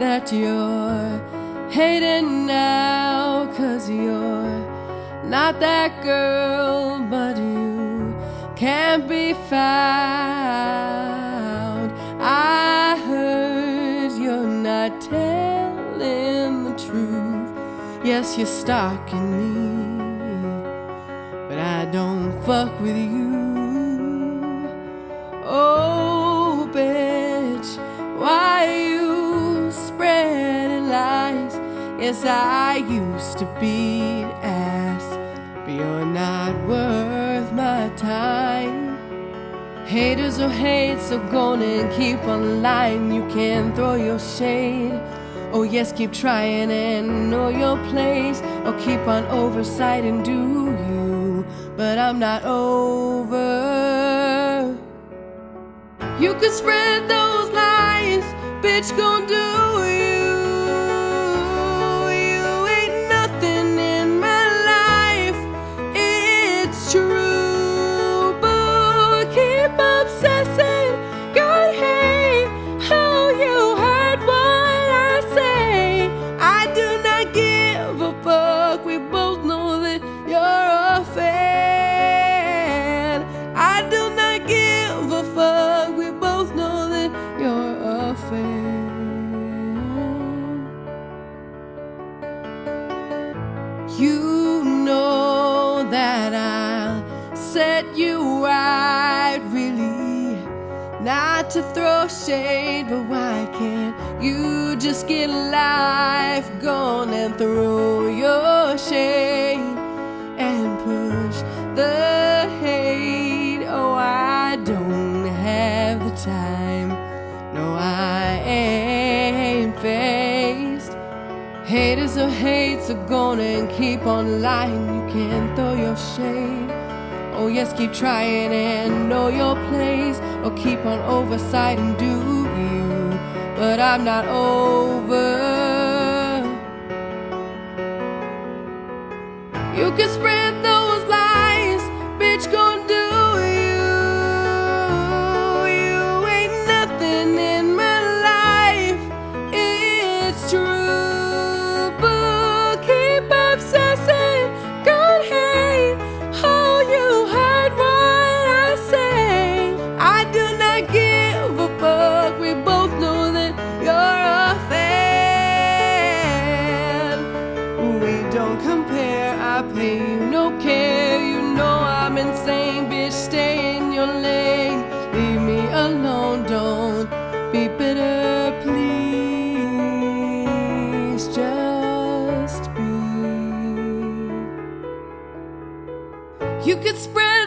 that you're hating now, 'cause you're not that girl, but you can't be found. I heard you're not telling the truth. Yes, you're stalking me, but I don't fuck with you. Oh, bitch, why you spreading lies? Yes, I used to beat ass, but you're not worth my time. Haters will hate, so go on and keep on lying. You can throw your shade, oh yes, keep trying and know your place, or keep on oversight and do you, but I'm not over. You could spread those lies, bitch, gon' do you. You ain't nothing in my life, it's true. But keep obsessing, God hate how you heard what I say. I do not give a fuck, we both know that you're a fan. I do not give a fuck, we both know that you're a fan. You know that I'll set you right, really. Not to throw shade, but why can't you just get a life? Gone and throw your shade and push the hate. Oh, I don't have the time, no, I ain't faced. Haters will hate, so go on and keep on lying. You can throw your shade, oh yes, keep trying and know your place, or keep on oversight and do you, but I'm not over. You can spread those lies, bitch, gon' do you. You ain't nothing in my life, it's true. But keep obsessing, God hate how you heard what I say. I do not give a fuck, we both know that you're a fan. We don't compare, I pay you no care. You know I'm insane, bitch, stay in your lane. Leave me alone, don't be bitter, please, just be. You could spread